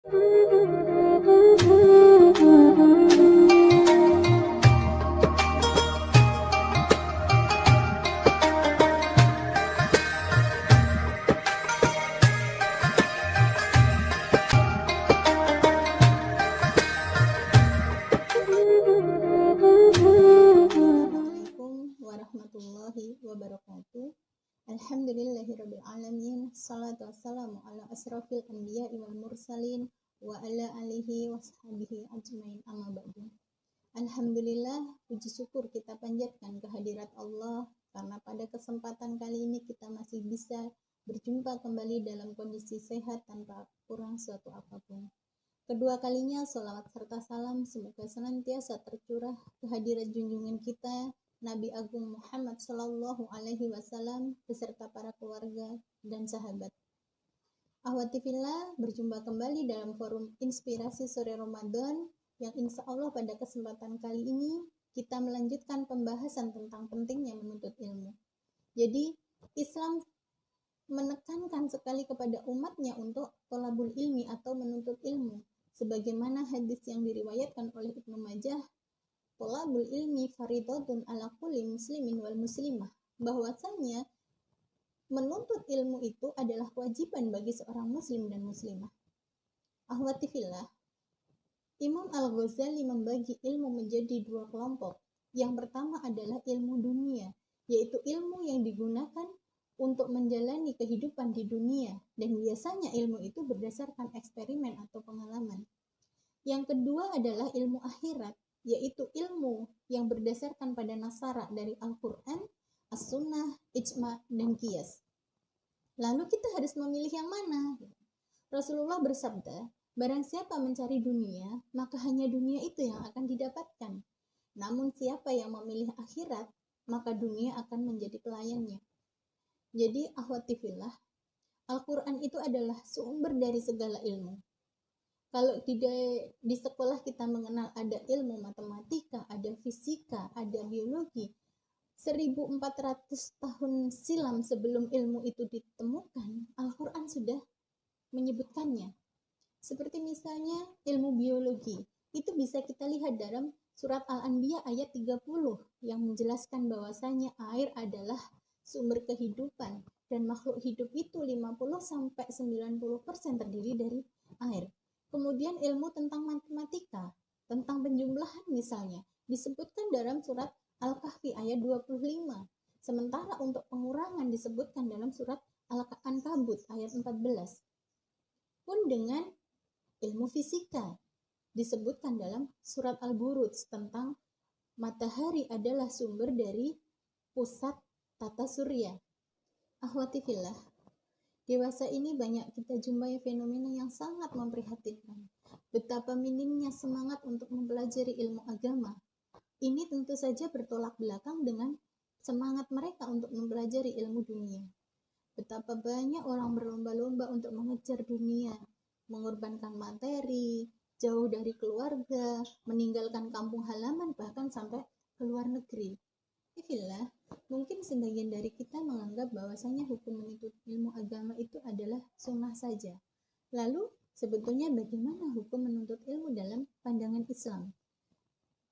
warahmatullahi wabarakatuh. Alhamdulillahirabbil alamin. Shalatu wassalamu ala asrofil anbiya wal mursalin wa ala alihi washabihi ajmain, amma ba'du. Alhamdulillah, puji syukur kita panjatkan kehadirat Allah karena pada kesempatan kali ini kita masih bisa berjumpa kembali dalam kondisi sehat tanpa kurang suatu apapun. Kedua kalinya sholawat serta salam semoga senantiasa tercurah kehadirat junjungan kita Nabi Agung Muhammad Sallallahu Alaihi Wasallam beserta para keluarga dan sahabat. Ahwati fillah, berjumpa kembali dalam forum Inspirasi Sore Ramadan yang insya Allah pada kesempatan kali ini kita melanjutkan pembahasan tentang pentingnya menuntut ilmu. Jadi Islam menekankan sekali kepada umatnya untuk thalabul ilmi atau menuntut ilmu. Sebagaimana hadis yang diriwayatkan oleh Ibnu Majah, thalabul ilmi faridatun ala kulli muslimin wal muslimah, bahwasanya menuntut ilmu itu adalah kewajiban bagi seorang muslim dan muslimah. Ahwati fillah, Imam Al-Ghazali membagi ilmu menjadi dua kelompok. Yang pertama adalah ilmu dunia, yaitu ilmu yang digunakan untuk menjalani kehidupan di dunia, dan biasanya ilmu itu berdasarkan eksperimen atau pengalaman. Yang kedua adalah ilmu akhirat, yaitu ilmu yang berdasarkan pada nasara dari Al-Quran, As-Sunnah, Ijma, dan Qiyas. Lalu kita harus memilih yang mana? Rasulullah bersabda, barang siapa mencari dunia, maka hanya dunia itu yang akan didapatkan. Namun siapa yang memilih akhirat, maka dunia akan menjadi pelayannya. Jadi ahwati fillah, Al-Quran itu adalah sumber dari segala ilmu. Kalau di sekolah kita mengenal ada ilmu matematika, ada fisika, ada biologi, 1400 tahun silam sebelum ilmu itu ditemukan, Al-Quran sudah menyebutkannya. Seperti misalnya ilmu biologi, itu bisa kita lihat dalam surat Al-Anbiya ayat 30 yang menjelaskan bahwasanya air adalah sumber kehidupan dan makhluk hidup itu 50-90% terdiri dari air. Kemudian ilmu tentang matematika, tentang penjumlahan misalnya, disebutkan dalam surat Al-Kahfi ayat 25. Sementara untuk pengurangan disebutkan dalam surat Al-Ankabut ayat 14. Pun dengan ilmu fisika, disebutkan dalam surat Al-Buruj tentang matahari adalah sumber dari pusat tata surya. Ahwati fillah, dewasa ini banyak kita jumpai fenomena yang sangat memprihatinkan. Betapa minimnya semangat untuk mempelajari ilmu agama. Ini tentu saja bertolak belakang dengan semangat mereka untuk mempelajari ilmu dunia. Betapa banyak orang berlomba-lomba untuk mengejar dunia, mengorbankan materi, jauh dari keluarga, meninggalkan kampung halaman, bahkan sampai ke luar negeri. Fillah, mungkin sebagian dari kita menganggap bahwasanya hukum menuntut ilmu agama itu adalah sunnah saja. Lalu, sebetulnya bagaimana hukum menuntut ilmu dalam pandangan Islam?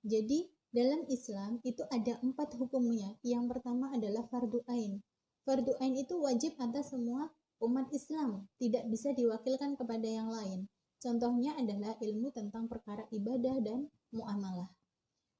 Jadi, dalam Islam itu ada 4 hukumnya. Yang pertama adalah fardu ain. Fardu ain itu wajib atas semua umat Islam, tidak bisa diwakilkan kepada yang lain. Contohnya adalah ilmu tentang perkara ibadah dan muamalah.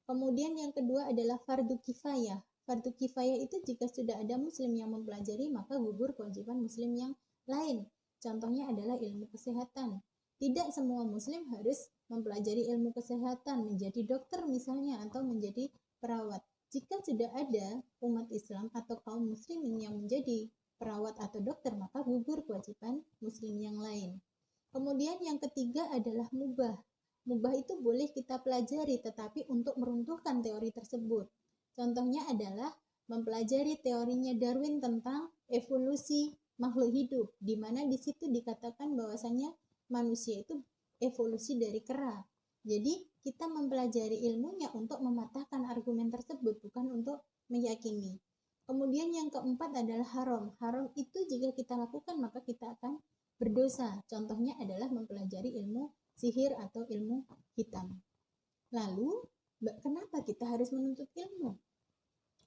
Kemudian yang kedua adalah fardu kifayah. Fardu kifayah itu jika sudah ada muslim yang mempelajari, maka gugur kewajiban muslim yang lain. Contohnya adalah ilmu kesehatan. Tidak semua muslim harus mempelajari ilmu kesehatan, menjadi dokter misalnya, atau menjadi perawat. Jika sudah ada umat Islam atau kaum muslimin yang menjadi perawat atau dokter, maka gugur kewajiban muslim yang lain. Kemudian yang ketiga adalah mubah. Mubah itu boleh kita pelajari, tetapi untuk meruntuhkan teori tersebut. Contohnya adalah mempelajari teorinya Darwin tentang evolusi makhluk hidup, di mana di situ dikatakan bahwasanya manusia itu evolusi dari kera. Jadi kita mempelajari ilmunya untuk mematahkan argumen tersebut, bukan untuk meyakini. Kemudian yang keempat adalah haram. Haram itu jika kita lakukan maka kita akan berdosa. Contohnya adalah mempelajari ilmu sihir atau ilmu hitam. Lalu, kenapa kita harus menuntut ilmu?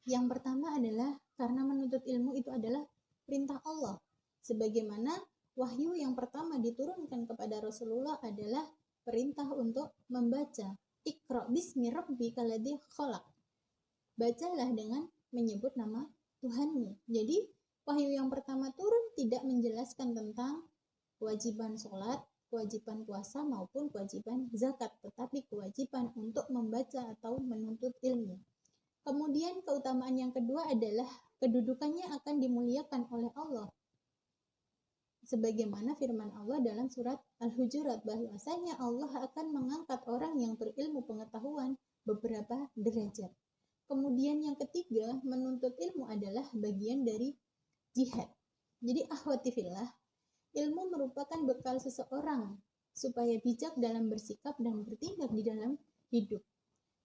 Yang pertama adalah karena menuntut ilmu itu adalah perintah Allah. Sebagaimana wahyu yang pertama diturunkan kepada Rasulullah adalah perintah untuk membaca. Iqra bismi rabbika ladzi khalaq. Bacalah dengan menyebut nama Tuhanmu. Jadi, wahyu yang pertama turun tidak menjelaskan tentang kewajiban sholat, kewajiban puasa maupun kewajiban zakat, tetapi kewajiban untuk membaca atau menuntut ilmu. Kemudian keutamaan yang kedua adalah kedudukannya akan dimuliakan oleh Allah. Sebagaimana firman Allah dalam surat Al-Hujurat, bahwasanya Allah akan mengangkat orang yang berilmu pengetahuan beberapa derajat. Kemudian yang ketiga, menuntut ilmu adalah bagian dari jihad. Jadi akhwati fillah, ilmu merupakan bekal seseorang supaya bijak dalam bersikap dan bertindak di dalam hidup.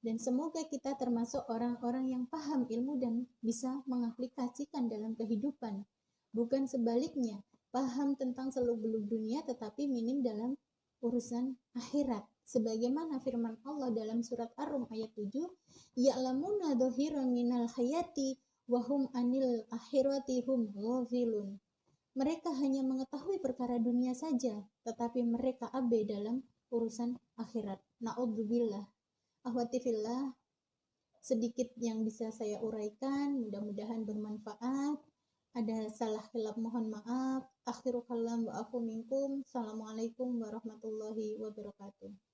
Dan semoga kita termasuk orang-orang yang paham ilmu dan bisa mengaplikasikan dalam kehidupan. Bukan sebaliknya, paham tentang seluk-beluk dunia tetapi minim dalam urusan akhirat. Sebagaimana firman Allah dalam surat Ar-Rum ayat 7, ya'lamuna dhahiran minal hayati wa hum anil akhirati hum ghafilun. Mereka hanya mengetahui perkara dunia saja, tetapi mereka abai dalam urusan akhirat. Na'udzubillah. Akhwati fillah, sedikit yang bisa saya uraikan, mudah-mudahan bermanfaat. Ada salah khilaf mohon maaf. Akhiru kalam wa afu minkum. Assalamualaikum warahmatullahi wabarakatuh.